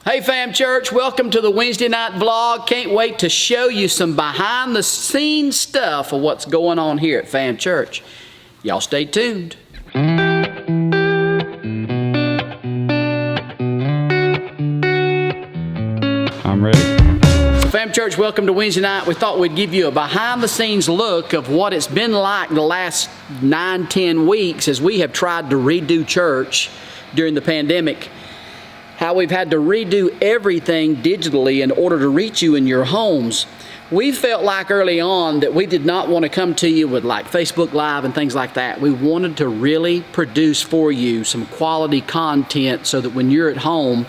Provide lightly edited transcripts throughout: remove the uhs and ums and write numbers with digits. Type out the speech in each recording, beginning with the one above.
Hey fam church, welcome to the Wednesday night vlog. Can't wait to show you some behind the scenes stuff of what's going on here at Fam Church. Y'all stay tuned. I'm ready. So Fam Church, welcome to Wednesday night. We thought we'd give you a behind the scenes look of what it's been like the last 9-10 weeks as we have tried to redo church during the pandemic. How we've had to redo everything digitally in order to reach you in your homes. We felt like early on that we did not want to come to you with like Facebook Live and things like that. We wanted to really produce for you some quality content so that when you're at home,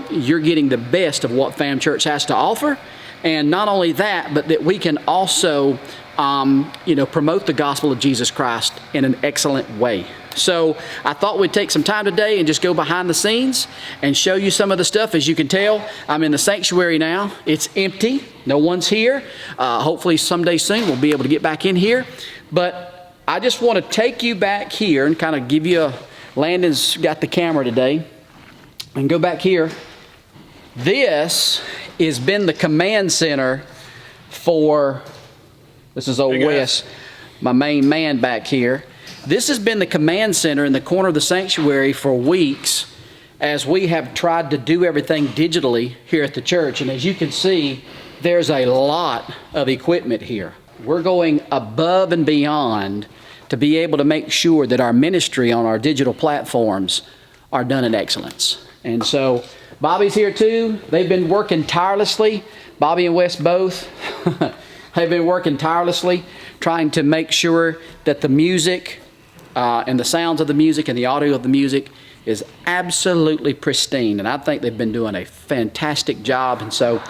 you're getting the best of what Fam Church has to offer. And not only that, but that we can also promote the gospel of Jesus Christ in an excellent way. So I thought we'd take some time today and just go behind the scenes and show you some of the stuff. As you can tell, I'm in the sanctuary now. It's empty. No one's here. Hopefully someday soon we'll be able to get back in here. But I just want to take you back here and kind of give you Landon's got the camera today. And go back here. This has been the command center for, this is old Wes, my main man back here. This has been the command center in the corner of the sanctuary for weeks as we have tried to do everything digitally here at the church. And as you can see, there's a lot of equipment here. We're going above and beyond to be able to make sure that our ministry on our digital platforms are done in excellence. And so Bobby's here too. They've been working tirelessly. Bobby and Wes both have been working tirelessly trying to make sure that the music and the sounds of the music and the audio of the music is absolutely pristine. And I think they've been doing a fantastic job. And so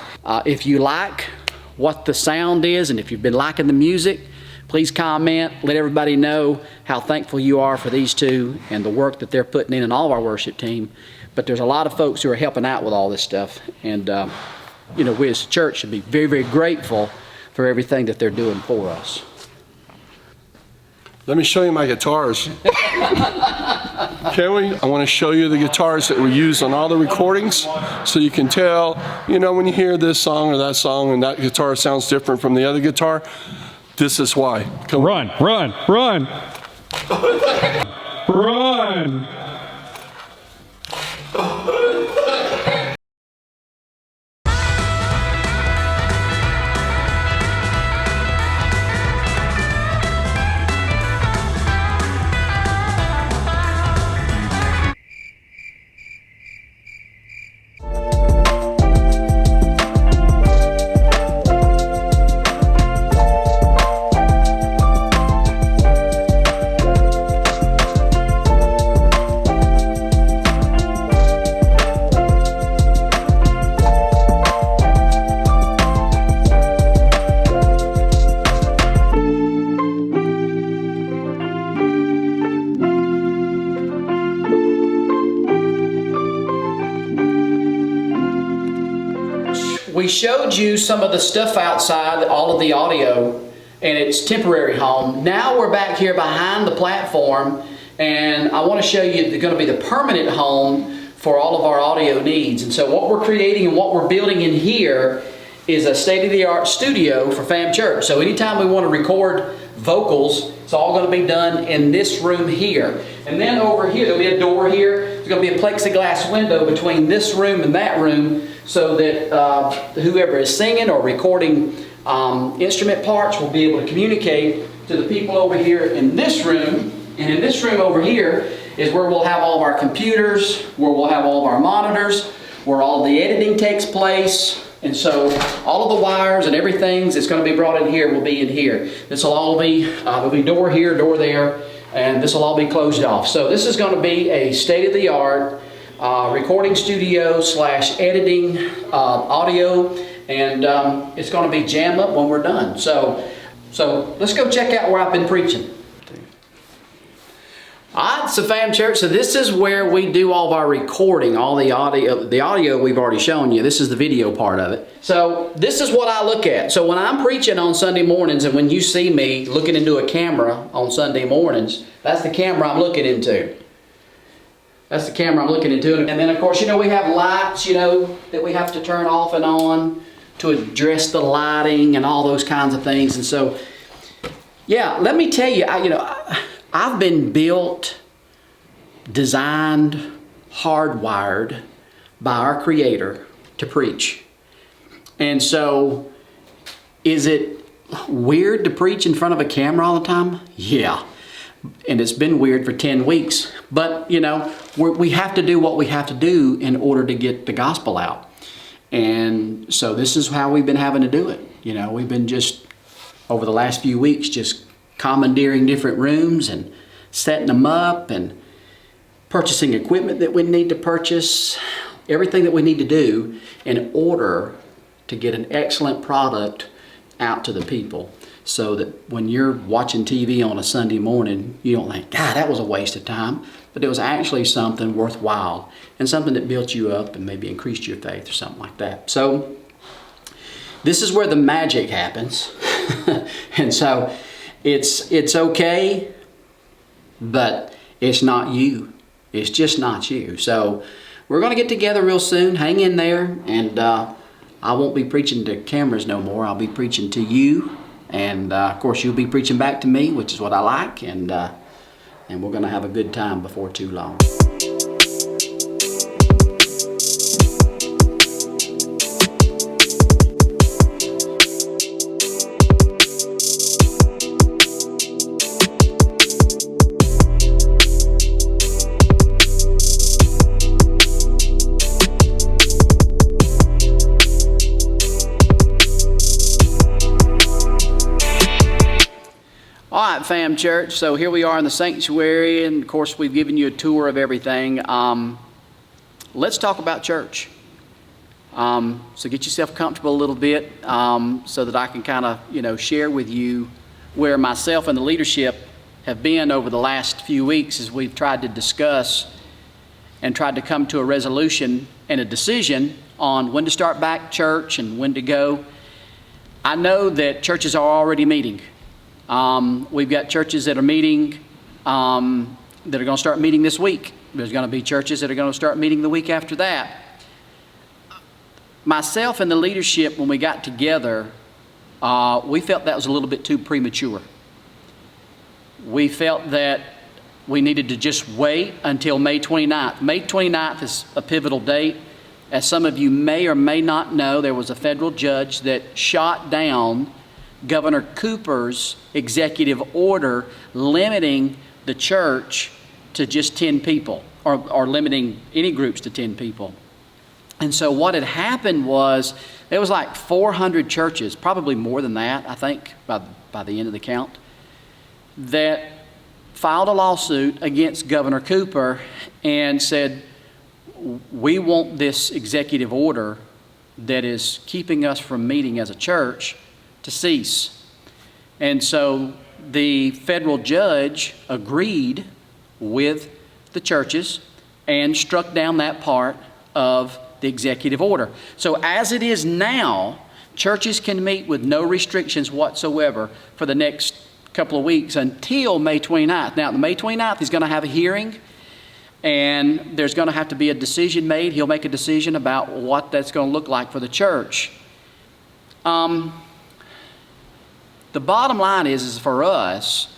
if you like what the sound is and if you've been liking the music, please comment. Let everybody know how thankful you are for these two and the work that they're putting in and all of our worship team. But there's a lot of folks who are helping out with all this stuff. And, we as a church should be very, very grateful for everything that they're doing for us. Let me show you my guitars. Can we? I want to show you the guitars that were used on all the recordings so you can tell, when you hear this song or that song and that guitar sounds different from the other guitar, this is why. Run. Run! We showed you some of the stuff outside, all of the audio, and its temporary home. Now we're back here behind the platform, and I want to show you it's going to be the permanent home for all of our audio needs. And so what we're creating and what we're building in here is a state-of-the-art studio for Fam Church. So anytime we want to record vocals, it's all going to be done in this room here. And then over here, there'll be a door here. There's going to be a plexiglass window between this room and that room so that whoever is singing or recording instrument parts will be able to communicate to the people over here in this room. And in this room over here is where we'll have all of our computers, where we'll have all of our monitors, where all the editing takes place. And so all of the wires and everything that's going to be brought in here will be in here. This will all be, there'll be door here, door there, and this will all be closed off. So this is going to be a state-of-the-art recording studio / editing audio, and it's going to be jam up when we're done. So let's go check out where I've been preaching. Alright, so Fam Church, so this is where we do all of our recording, all the audio we've already shown you. This is the video part of it. So this is what I look at. So when I'm preaching on Sunday mornings and when you see me looking into a camera on Sunday mornings, that's the camera I'm looking into. That's the camera I'm looking into. And then, of course, you know, we have lights, you know, that we have to turn off and on to address the lighting and all those kinds of things. And so, yeah, let me tell you, I've been built, designed, hardwired by our Creator to preach. And so, is it weird to preach in front of a camera all the time? Yeah. And it's been weird for 10 weeks. But, you know, we have to do what we have to do in order to get the gospel out. And so this is how we've been having to do it. You know, we've been just, over the last few weeks, just commandeering different rooms and setting them up and purchasing equipment that we need to purchase, everything that we need to do in order to get an excellent product out to the people, so that when you're watching TV on a Sunday morning, you don't think, God, that was a waste of time. But it was actually something worthwhile and something that built you up and maybe increased your faith or something like that. So this is where the magic happens. And so it's okay, but it's not you. It's just not you. So we're going to get together real soon. Hang in there. And I won't be preaching to cameras no more. I'll be preaching to you. And of course, you'll be preaching back to me, which is what I like. And we're going to have a good time before too long. All right, fam church, so here we are in the sanctuary, and of course we've given you a tour of everything. Let's talk about church. So get yourself comfortable a little bit, so that I can kind of, share with you where myself and the leadership have been over the last few weeks as we've tried to discuss and tried to come to a resolution and a decision on when to start back church and when to go. I know that churches are already meeting. We've got churches that are meeting, that are going to start meeting this week. There's going to be churches that are going to start meeting the week after that. Myself and the leadership, when we got together, we felt that was a little bit too premature. We felt that we needed to just wait until May 29th. May 29th is a pivotal date. As some of you may or may not know, there was a federal judge that shot down Governor Cooper's executive order limiting the church to just 10 people, or limiting any groups to 10 people. And so what had happened was there was like 400 churches, probably more than that, I think, by the end of the count, that filed a lawsuit against Governor Cooper and said, we want this executive order that is keeping us from meeting as a church to cease. And so the federal judge agreed with the churches and struck down that part of the executive order. So as it is now, churches can meet with no restrictions whatsoever for the next couple of weeks until May 29th. Now, the May 29th, he's going to have a hearing, and there's going to have to be a decision made. He'll make a decision about what that's going to look like for the church. The bottom line is for us,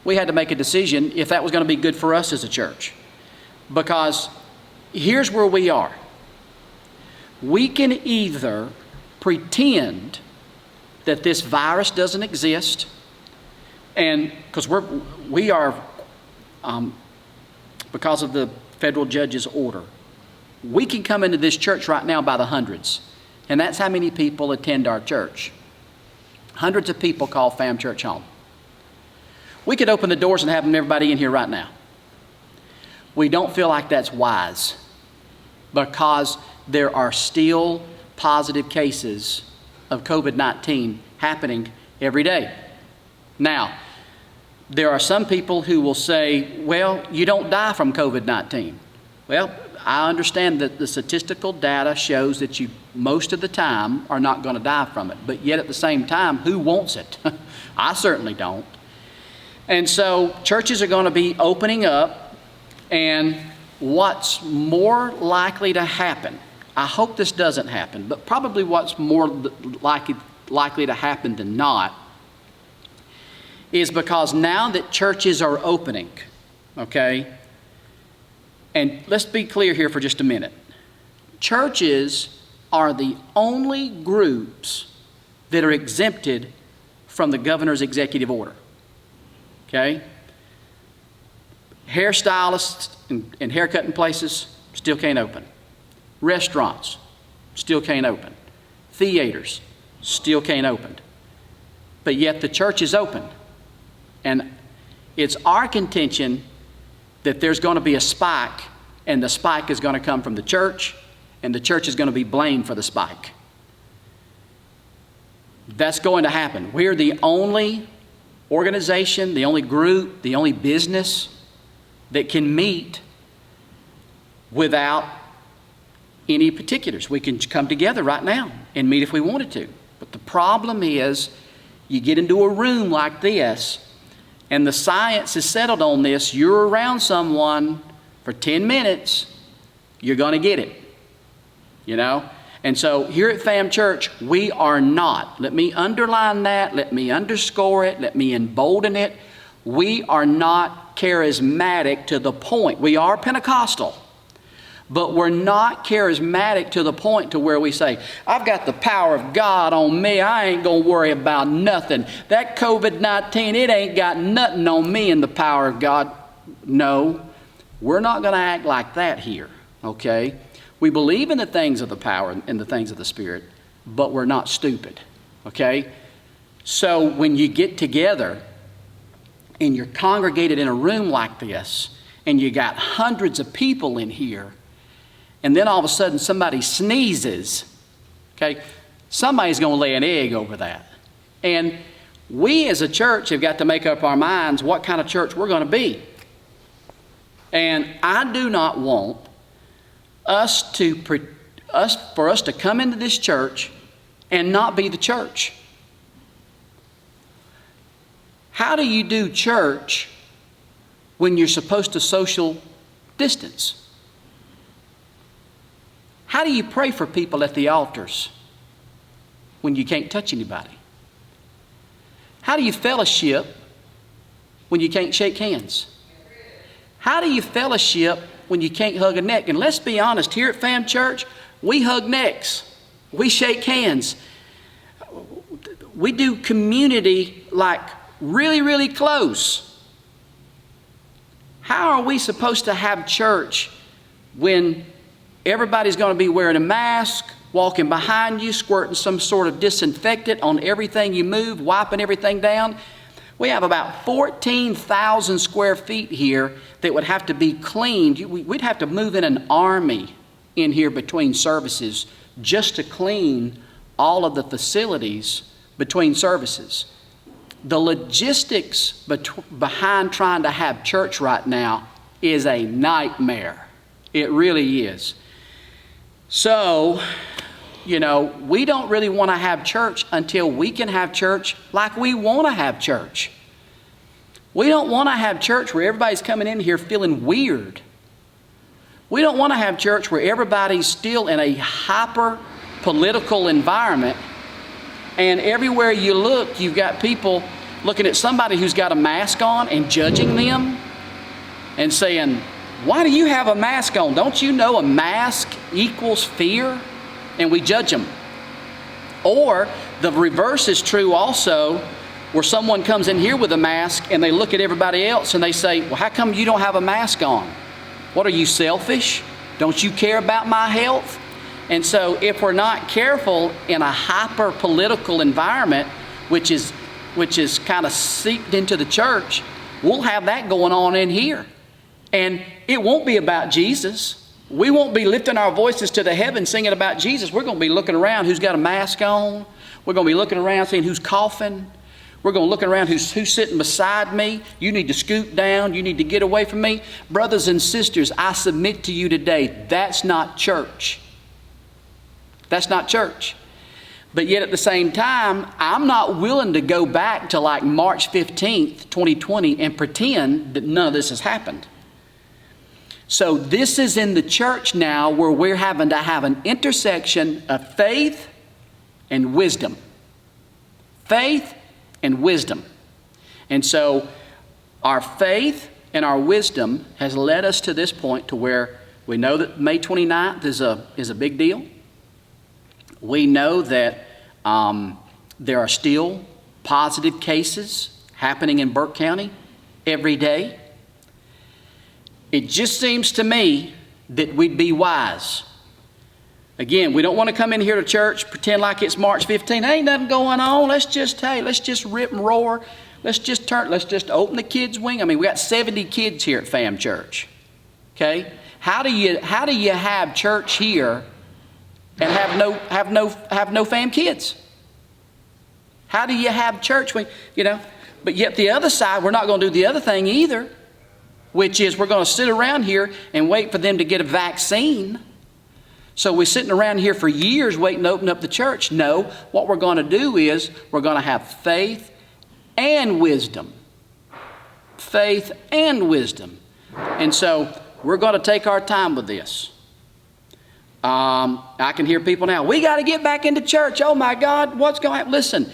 we had to make a decision if that was going to be good for us as a church. Because here's where we are. We can either pretend that this virus doesn't exist, and because we are, because of the federal judge's order, we can come into this church right now by the hundreds. And that's how many people attend our church. Hundreds of people call Fam Church home. We could open the doors and have everybody in here right now. We don't feel like that's wise because there are still positive cases of COVID-19 happening every day. Now, there are some people who will say, well, you don't die from COVID-19. Well, I understand that the statistical data shows that you most of the time are not going to die from it. But yet at the same time, who wants it? I certainly don't. And so churches are going to be opening up, and what's more likely to happen, I hope this doesn't happen, but probably what's more likely to happen than not, is because now that churches are opening, okay, and let's be clear here for just a minute. Churches are the only groups that are exempted from the governor's executive order, okay? Hairstylists and haircutting places still can't open. Restaurants still can't open. Theaters still can't open. But yet the church is open. And it's our contention that there's going to be a spike, and the spike is going to come from the church, and the church is going to be blamed for the spike. That's going to happen. We're the only organization, the only group, the only business that can meet without any particulars. We can come together right now and meet if we wanted to. But the problem is, you get into a room like this, and the science is settled on this. You're around someone for 10 minutes, you're going to get it. You know? And so here at Fam Church, we are not. Let me underline that. Let me underscore it. Let me embolden it. We are not charismatic to the point. We are Pentecostal. But we're not charismatic to the point to where we say, I've got the power of God on me. I ain't going to worry about nothing. That COVID-19, it ain't got nothing on me in the power of God. No, we're not going to act like that here, okay? We believe in the things of the power and the things of the Spirit, but we're not stupid, okay? So when you get together and you're congregated in a room like this, and you got hundreds of people in here, and then all of a sudden somebody sneezes, okay, somebody's going to lay an egg over that. And we as a church have got to make up our minds what kind of church we're going to be. And I do not want for us to come into this church and not be the church. How do you do church when you're supposed to social distance? How do you pray for people at the altars when you can't touch anybody? How do you fellowship when you can't shake hands? How do you fellowship when you can't hug a neck? And let's be honest, here at Fam Church, we hug necks. We shake hands. We do community like really, really close. How are we supposed to have church when everybody's going to be wearing a mask, walking behind you, squirting some sort of disinfectant on everything you move, wiping everything down? We have about 14,000 square feet here that would have to be cleaned. We'd have to move in an army in here between services just to clean all of the facilities between services. The logistics behind trying to have church right now is a nightmare. It really is. So, you know, we don't really want to have church until we can have church like we want to have church. We don't want to have church where everybody's coming in here feeling weird. We don't want to have church where everybody's still in a hyper-political environment, and everywhere you look, you've got people looking at somebody who's got a mask on and judging them and saying, why do you have a mask on? Don't you know a mask equals fear? And we judge them. Or the reverse is true also, where someone comes in here with a mask and they look at everybody else and they say, well, how come you don't have a mask on? What, are you selfish? Don't you care about my health? And so if we're not careful in a hyper-political environment, which is kind of seeped into the church, we'll have that going on in here. And it won't be about Jesus. We won't be lifting our voices to the heavens singing about Jesus. We're going to be looking around who's got a mask on. We're going to be looking around seeing who's coughing. We're going to look around who's sitting beside me. You need to scoot down. You need to get away from me. Brothers and sisters, I submit to you today, that's not church. That's not church. But yet at the same time, I'm not willing to go back to like March 15th, 2020 and pretend that none of this has happened. So this is in the church now where we're having to have an intersection of faith and wisdom. Faith and wisdom. And so our faith and our wisdom has led us to this point to where we know that May 29th is a big deal. We know that there are still positive cases happening in Burke County every day. It just seems to me that we'd be wise. Again, we don't want to come in here to church, pretend like it's March 15th. Ain't nothing going on. Let's just rip and roar. Let's just open the kids' wing. I mean, we got 70 kids here at Fam Church. Okay? How do you have church here and have no Fam kids? How do you have church when, but yet the other side, we're not going to do the other thing either, which is we're going to sit around here and wait for them to get a vaccine. So we're sitting around here for years waiting to open up the church. No, what we're going to do is we're going to have faith and wisdom. Faith and wisdom. And so we're going to take our time with this. I can hear people now, we got to get back into church. Oh my God, what's going to happen? Listen,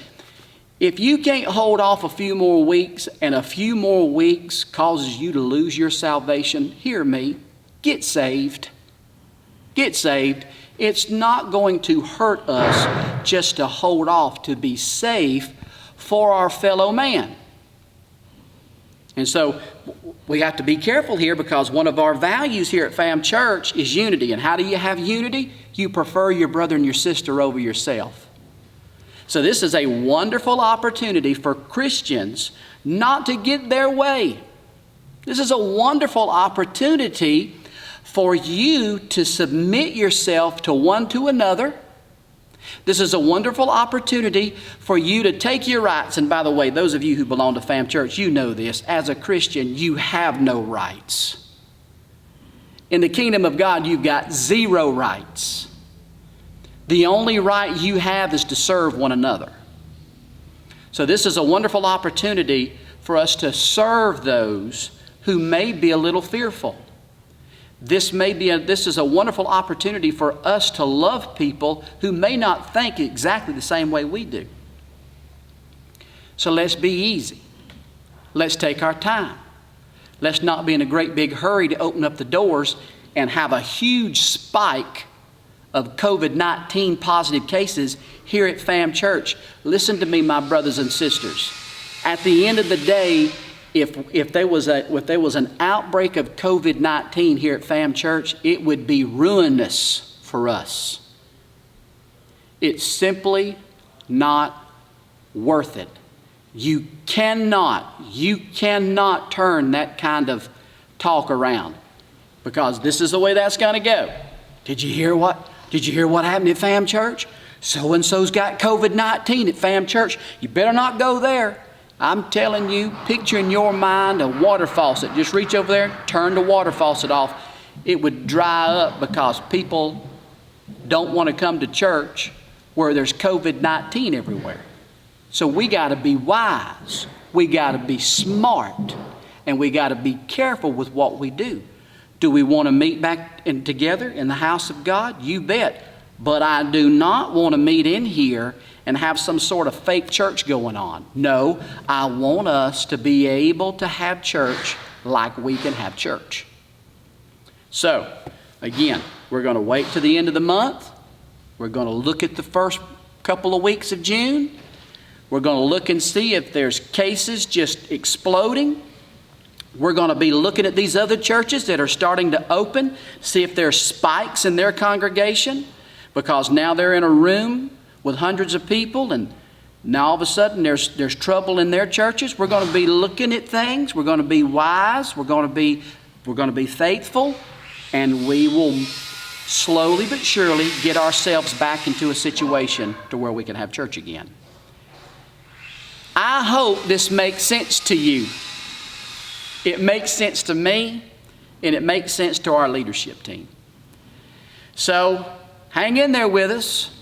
if you can't hold off a few more weeks and a few more weeks causes you to lose your salvation, hear me, get saved. Get saved. It's not going to hurt us just to hold off to be safe for our fellow man. And so we have to be careful here because one of our values here at Fam Church is unity. And how do you have unity? You prefer your brother and your sister over yourself. So this is a wonderful opportunity for Christians not to get their way. This is a wonderful opportunity for you to submit yourself to one to another. This is a wonderful opportunity for you to take your rights. And by the way, those of you who belong to Fam Church, you know this. As a Christian, you have no rights. In the kingdom of God, you've got 0 rights. The only right you have is to serve one another. So this is a wonderful opportunity for us to serve those who may be a little fearful. This is a wonderful opportunity for us to love people who may not think exactly the same way we do. So let's be easy. Let's take our time. Let's not be in a great big hurry to open up the doors and have a huge spike of COVID-19 positive cases here at Fam Church. Listen to me, my brothers and sisters. At the end of the day, if there was an outbreak of COVID-19 here at Fam Church, it would be ruinous for us. It's simply not worth it. You cannot turn that kind of talk around because this is the way that's going to go. Did you hear what happened at Fam Church? So-and-so's got COVID-19 at Fam Church. You better not go there. I'm telling you, picture in your mind a water faucet. Just reach over there, turn the water faucet off. It would dry up because people don't want to come to church where there's COVID-19 everywhere. So we got to be wise. We got to be smart. And we got to be careful with what we do. Do we want to meet back together in the house of God? You bet. But I do not want to meet in here and have some sort of fake church going on. No, I want us to be able to have church like we can have church. So, again, we're going to wait to the end of the month. We're going to look at the first couple of weeks of June. We're going to look and see if there's cases just exploding. We're going to be looking at these other churches that are starting to open, see if there's spikes in their congregation, because now they're in a room with hundreds of people and now all of a sudden there's trouble in their churches. We're going to be looking at things. We're going to be wise. We're going to be faithful, and we will slowly but surely get ourselves back into a situation to where we can have church again. I hope this makes sense to you. It makes sense to me, and it makes sense to our leadership team. So hang in there with us.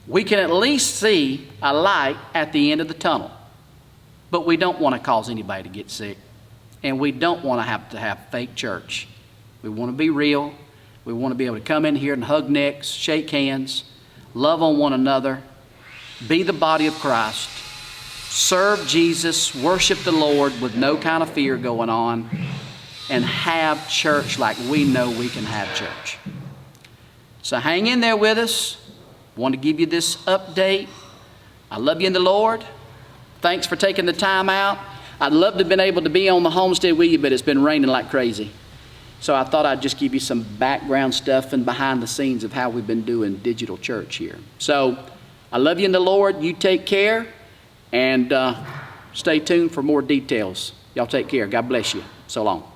We can at least see a light at the end of the tunnel. But we don't want to cause anybody to get sick. And we don't want to have fake church. We want to be real. We want to be able to come in here and hug necks, shake hands, love on one another, be the body of Christ, serve Jesus, worship the Lord with no kind of fear going on, and have church like we know we can have church. So hang in there with us. I want to give you this update. I love you in the Lord. Thanks for taking the time out. I'd love to have been able to be on the homestead with you, but it's been raining like crazy. So I thought I'd just give you some background stuff and behind the scenes of how we've been doing digital church here. So I love you in the Lord. You take care, and stay tuned for more details. Y'all take care. God bless you. So long.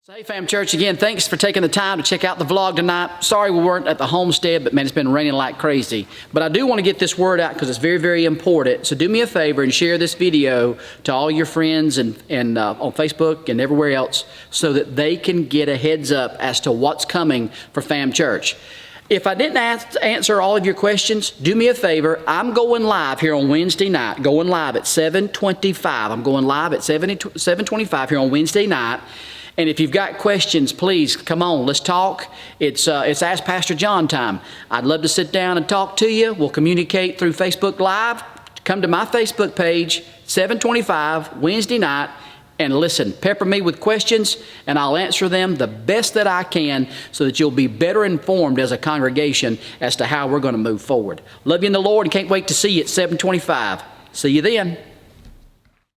So hey, Fam Church, again, thanks for taking the time to check out the vlog tonight. Sorry we weren't at the homestead, but man, it's been raining like crazy. But I do want to get this word out because it's very, very important. So do me a favor and share this video to all your friends and on Facebook and everywhere else so that they can get a heads up as to what's coming for Fam Church. If I didn't answer all of your questions, do me a favor. I'm going live here on Wednesday night, going live at 7:25. I'm going live at 7:25 here on Wednesday night. And if you've got questions, please come on, let's talk. It's Ask Pastor John time. I'd love to sit down and talk to you. We'll communicate through Facebook Live. Come to my Facebook page, 7:25 Wednesday night, and listen, pepper me with questions, and I'll answer them the best that I can so that you'll be better informed as a congregation as to how we're going to move forward. Love you in the Lord and can't wait to see you at 7:25. See you then.